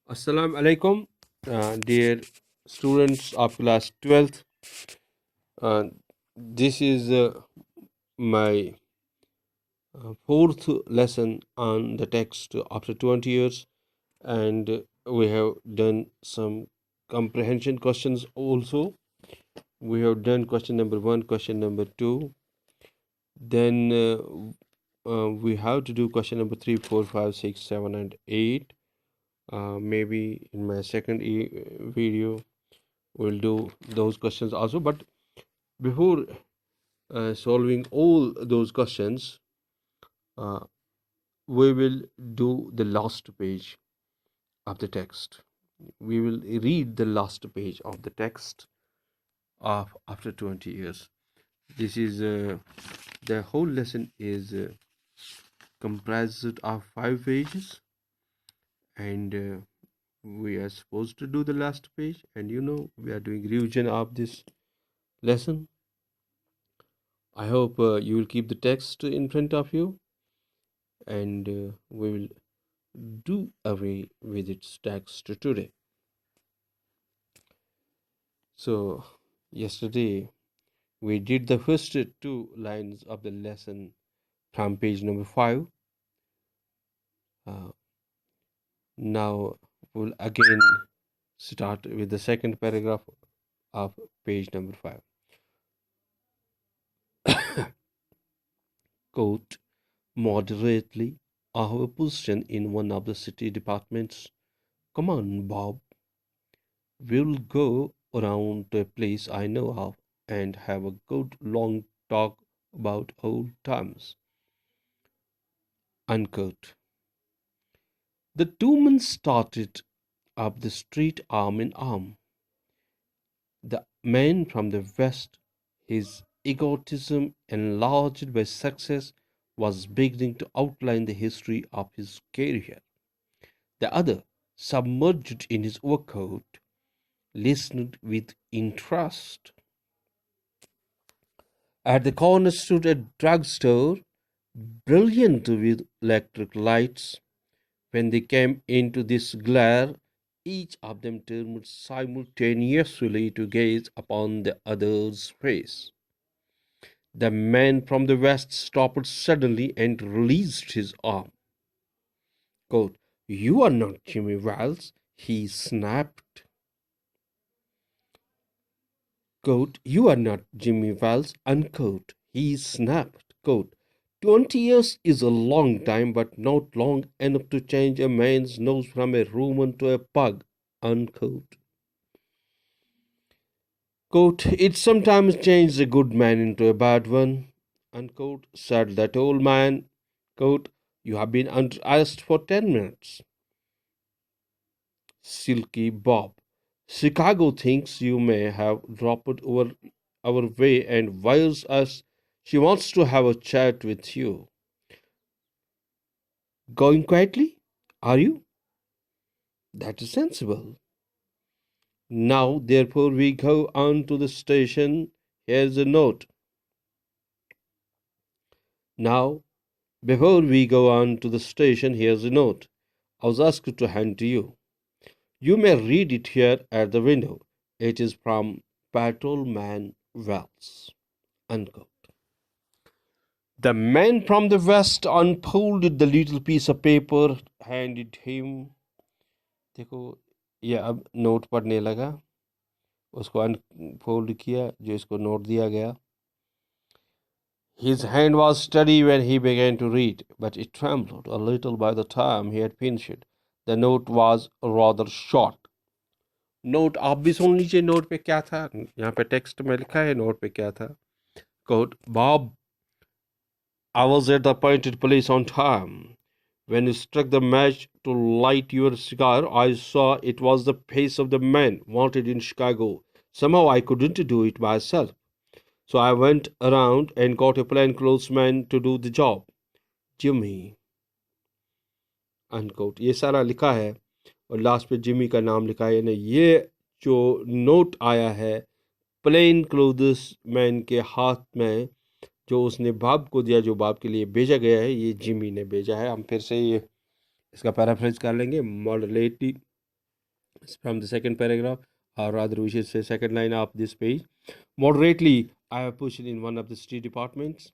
Assalamu alaikum, dear students of class 12th. Uh, this is my fourth lesson on the text after 20 years, and we have done some comprehension questions also. We have done question number one, question number two. Then we have to do question number three, four, five, six, seven, and eight. Maybe in my second video we'll do those questions also, but before solving all those questions, uh, we will do the last page of the text. We will read the last page of the text of after 20 years. This is the whole lesson is comprised of 5 pages, and we are supposed to do the last page, and we are doing revision of this lesson. I hope you will keep the text in front of you, and we will do away with its text today. So, yesterday we did the first two lines of the lesson from page number 5. Now we'll again start with the second paragraph of page number 5. Quote, moderately, I have a position in one of the city departments. Come on, Bob. We'll go around to a place I know of and have a good long talk about old times. Unquote. The two men started up the street arm in arm. The man from the west, his egotism enlarged by success, was beginning to outline the history of his career. The other, submerged in his overcoat, listened with interest. At the corner stood a drugstore, brilliant with electric lights. When they came into this glare, each of them turned simultaneously to gaze upon the other's face. The man from the west stopped suddenly and released his arm. Quote, "You are not Jimmy Wells," he snapped. Quote, "You are not Jimmy Wells," unquote, he snapped. Quote, 20 years is a long time, but not long enough to change a man's nose from a Roman to a pug, unquote. Quote, "It sometimes changes a good man into a bad one," unquote, said that old man. Quote, "You have been under arrest for 10 minutes. Silky Bob. Chicago thinks you may have dropped over our way and wires us she wants to have a chat with you. Going quietly? Are you? That is sensible. Now, therefore, we go on to the station. Here's a note. Now, before we go on to the station, here's a note. I was asked to hand to you. You may read it here at the window. It is from Patrolman Wells." Unquote. The man from the west unfolded the little piece of paper, handed him. देखो ये अब note पढ़ने लगा, उसको unfold किया जो इसको note दिया गया. His hand was steady when he began to read, but it trembled a little by the time he had finished. The note was rather short. Note आप भी सुन लीजिए नोट पे क्या था. यहाँ पे टेक्स्ट में लिखा है नोट पे क्या था. Quote, "Bob, I was at the appointed place on time. When you struck the match to light your cigar, I saw it was the face of the man wanted in Chicago. Somehow I couldn't do it myself. So I went around and got a plainclothes man to do the job. Jimmy." Unquote. ये सारा लिखा है और last पे Jimmy का नाम लिखा है. यानी ये जो नोट आया है प्लेन क्लोथ्स मैन के हाथ में, जो उसने बाप को दिया, जो बाप के लिए भेजा गया है, ये जिमी ने भेजा है. हम फिर से ये इसका पैराफ्रेज कर लेंगे. Moderately from the second paragraph, or rather we should say second line of this page. Moderately, I have position in one of the city departments.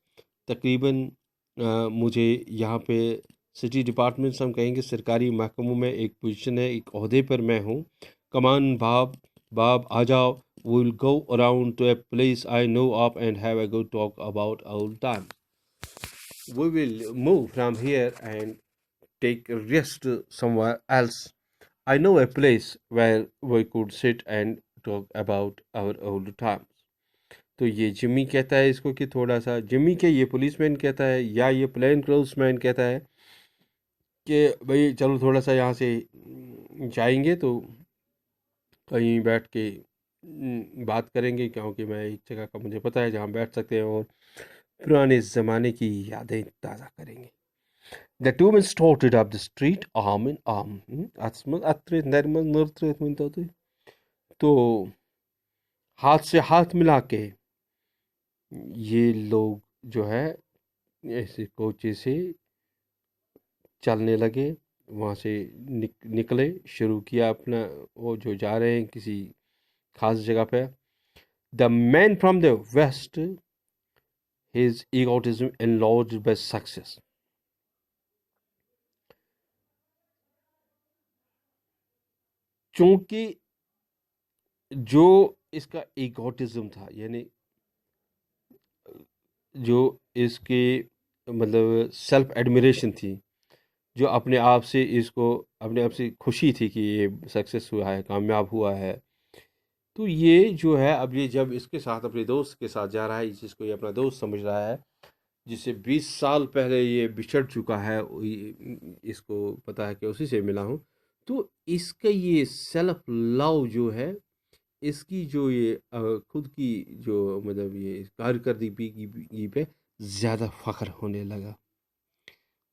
तकरीबन मुझे यहाँ पे सिटी डिपार्टमेंट्स हम कहेंगे सरकारी महकमों में एक पोजीशन है, एक ओहदे पर मैं हूँ. कमान बाब आ जाओ. We will go around to a place I know of and have a good talk about old times. We will move from here and take a rest somewhere else. I know a place where we could sit and talk about our old times. तो ये Jimmy कहता है इसको कि थोड़ा सा, Jimmy के ये पुलिसमैन कहता है या ये प्लेन क्लोथ्स मैन कहता है कि भाई चलो थोड़ा सा यहाँ से जाएंगे तो कहीं बैठ के बात करेंगे, क्योंकि मैं एक जगह का मुझे पता है जहाँ बैठ सकते हैं और पुराने ज़माने की यादें ताज़ा करेंगे. The two men started up the street arm in arm. अत्रे नरम नृत्य मिलता तो हाथ से हाथ मिला के ये लोग जो है ऐसे कोचे से चलने लगे. वहाँ से निकले, शुरू किया अपना वो जो जा रहे हैं किसी खास जगह पे. The man from the west, his egotism enlarged by success. चूंकि जो इसका ईगोटिज्म था, यानी जो इसके मतलब सेल्फ एडमिरेशन थी, जो अपने आप से इसको अपने आप से खुशी थी कि ये सक्सेस हुआ है, कामयाब हुआ है. तो ये जो है अब ये जब इसके साथ अपने दोस्त के साथ जा रहा है, जिसको ये अपना दोस्त समझ रहा है, जिससे 20 साल पहले ये बिछड़ चुका है, इसको पता है कि उसी से मिला हूँ. तो इसका ये सेल्फ लव जो है, इसकी जो ये खुद की जो मतलब ये कारकर्दगी पे ज़्यादा फ़ख्र होने लगा.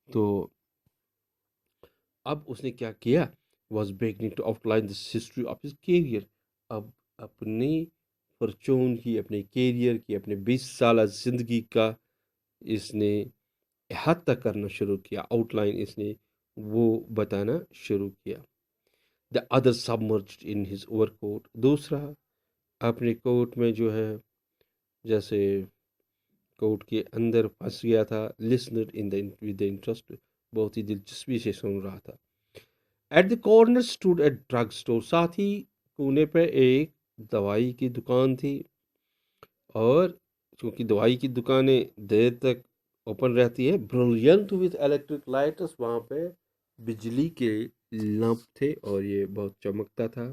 तो अब उसने क्या किया, was beginning to outline this history of his career. अब अपनी परचून की, अपने कैरियर की, अपने 20 साल ज़िंदगी का इसने अहाता करना शुरू किया. आउटलाइन इसने वो बताना शुरू किया. The other submerged in his overcoat. दूसरा अपने कोट में जो है, जैसे कोट के अंदर फंस गया था. Listener in the with the interest, बहुत ही दिलचस्पी से सुन रहा था. At the corner stood a drug store. साथ ही कोने पे एक दवाई की दुकान थी, और क्योंकि दवाई की दुकानें देर तक ओपन रहती है. Brilliant with electric lights. वहाँ पे बिजली के लैंप थे और ये बहुत चमकता था,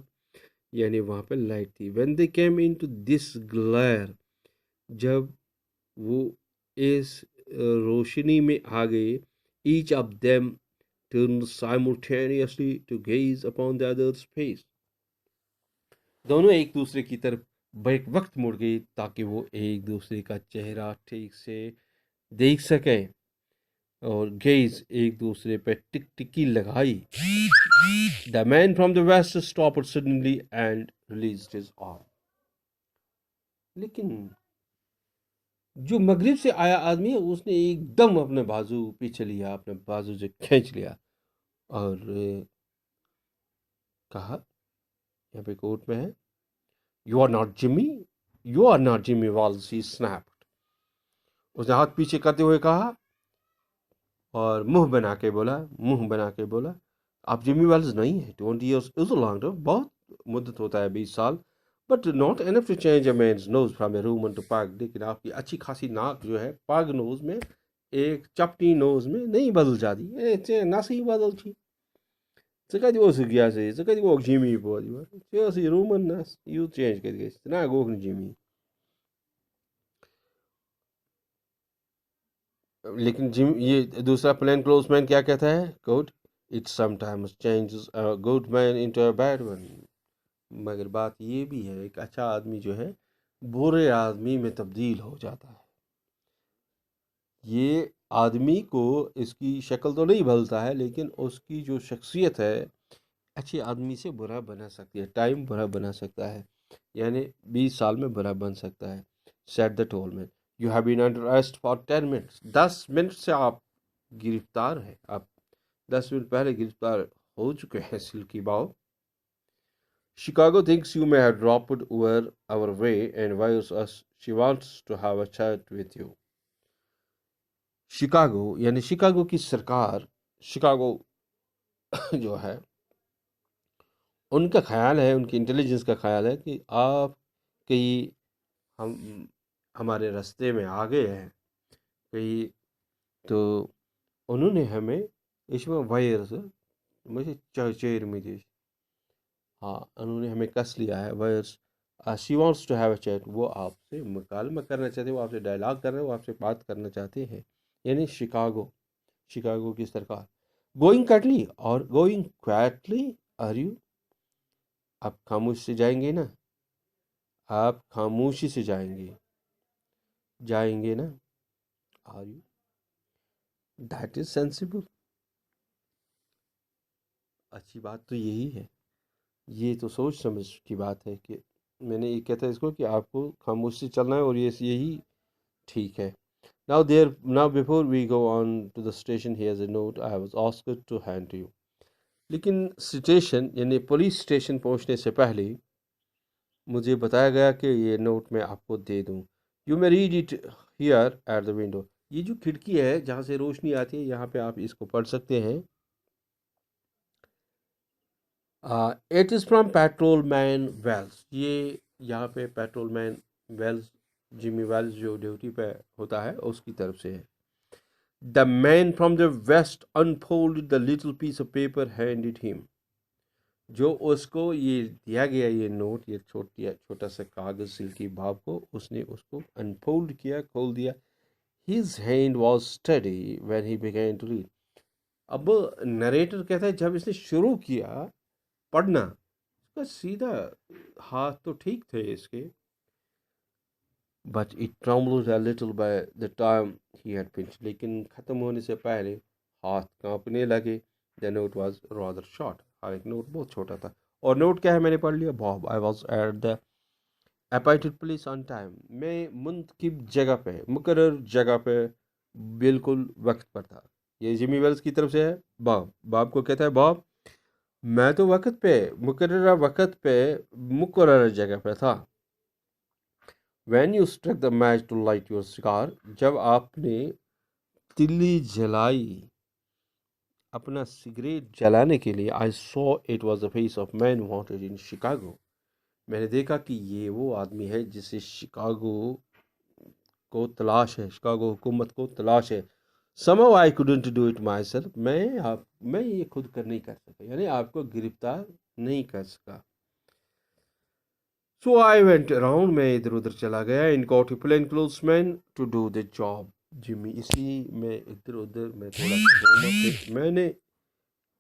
यानी वहाँ पे लाइट थी. When they came into this glare, जब वो इस रोशनी में आ गए, each of them turned simultaneously to gaze upon the other's face. दोनों एक दूसरे की तरफ बैक वक्त मुड़ गई ताकि वो एक दूसरे का चेहरा ठीक से देख सके, और गेज एक दूसरे पे टिकटिकी लगाई. The man from the west stopped suddenly and released his arm. लेकिन जो मगरिब से आया आदमी है, उसने एकदम अपने बाजू पीछे लिया, अपने बाजू से खींच लिया और कहा, यहाँ पे कोर्ट में है, you are not Jimmy, you are not Jimmy Wells. He snapped. उसने हाथ पीछे करते हुए कहा और मुंह बना के बोला, आप जिमी वेल्स नहीं है. 20 years is a long time. बहुत मुद्दत होता है 20 साल. But not enough to change a man's nose from a Roman to pug. लेकिन आपकी अच्छी खासी नाक जो है पाग नोज में, एक चपटी नोज में नहीं बदल जाती. नस ही बदल छी. च कति ओसुक यासे च कति गोक जिमी पोदी रूमन नस यू चेंज कर गई ना गोक जिमी. लेकिन जिम ये दूसरा प्लेन क्लोज मैन क्या कहता है, quote, it sometimes changes a good man into a bad one. मगर बात ये भी है, एक अच्छा आदमी जो है बुरे आदमी में तब्दील हो जाता है. ये आदमी को इसकी शक्ल तो नहीं बदलता है, लेकिन उसकी जो शख्सियत है अच्छे आदमी से बुरा बना सकती है. टाइम बुरा बना सकता है, यानी 20 साल में बुरा बन सकता है. Said the tall man, you have been under arrest for 10 minutes. 10 minute से आप गिरफ्तार हैं. आप 10 मिनट पहले गिरफ्तार हो चुके हैं सिल्की बाव. Chicago thinks you may have dropped over our way and wires us. She wants to have a chat with you. Chicago यानी शिकागो की सरकार, शिकागो जो है, उनका ख्याल है, उनकी इंटेलिजेंस का ख्याल है कि आप कहीं हम हमारे रास्ते में आ गए हैं कहीं, तो उन्होंने हमें इसमें वायर्स मुझे चेयर में दी, हाँ उन्होंने हमें कस लिया है wires. She wants to have a chat, वो आपसे मुकालमा करना चाहते हैं, वो आपसे डायलॉग कर रहे हैं, वो आपसे बात करना चाहते हैं। यानी शिकागो, शिकागो की सरकार। गोइंग कटली और गोइंग क्वाइटली आर यू, आप खामोश से जाएंगे ना, आप खामोशी से जाएंगे, जाएंगे ना, are you, that is sensible. अच्छी बात तो यही है, ये तो सोच समझ की बात है कि मैंने ये कहता है इसको कि आपको खामोशी से चलना है और ये यही ठीक है। Now before we go on to the station, here's a note I was asked to hand to you. लेकिन स्टेशन यानी पुलिस स्टेशन पहुंचने से पहले मुझे बताया गया कि ये नोट मैं आपको दे दूं। You may read it here at the window, ये जो खिड़की है जहाँ से रोशनी आती है, यहाँ पे आप इसको पढ़ सकते हैं। It is from patrolman Wells, ये यहाँ पे patrolman Wells, Jimmy Wells जो ड्यूटी पे होता है उसकी तरफ से है। The man from the west unfolded the little piece of paper handed him, जो उसको ये दिया गया ये नोट, ये छोटा सा कागज सिल्की भाव को उसने उसको अनफोल्ड किया, खोल दिया। His hand was steady when he began to read. अब नरेटर कहता है जब इसने शुरू किया पढ़ना, उसका सीधा हाथ तो ठीक थे इसके, but it trembled a little by the time he had finished, लेकिन ख़त्म होने से पहले हाथ कांपने लगे। The note was rather short, हाँ एक नोट बहुत छोटा था। और नोट क्या है मैंने पढ़ लिया, Bob I was at the appointed place on time, मैं मुंतखब जगह पे, मुकर्रर जगह पे बिल्कुल वक्त पर था। ये जिमी वेल्स की तरफ से है। बॉब, बॉब को कहता है बॉब मैं तो वक्त पे, मुकर्रर वक्त पे, मुकर्रर जगह पे था। When you struck the match to light your cigar, जब आपने तिल्ली जलाई अपना सिगरेट जलाने के लिए, I saw it was the face of man wanted in Chicago, मैंने देखा कि ये वो आदमी है जिसे शिकागो को तलाश है, शिकागो हुकूमत को तलाश है। Somehow I couldn't do it myself, मैं ये खुद कर नहीं कर सका, यानी आपको गिरफ्तार नहीं कर सका। So I went around, मैं इधर उधर चला गया, in got a plain clothes man to do the job. Jimmy, इसी में इधर उधर मैं थोड़ा सा मैंने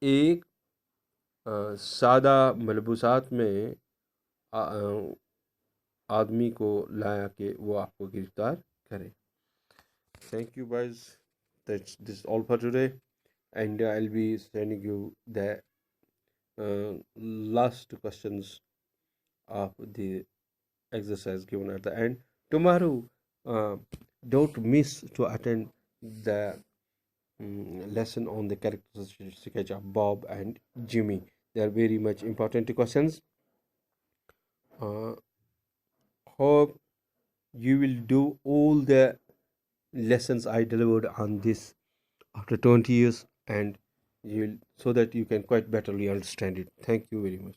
एक सादा मलबूसात में आदमी को लाया कि वो आपको गिरफ्तार करे। Thank you guys, that's this all for today, and I will be sending you the last questions of the exercise given at the end. Tomorrow, uh, don't miss to attend the lesson on the character sketch of Bob and Jimmy. They are very much important questions. Uh, Hope you will do all the lessons I delivered on this after 20 years, and you will, so that you can quite betterly understand it. Thank you very much.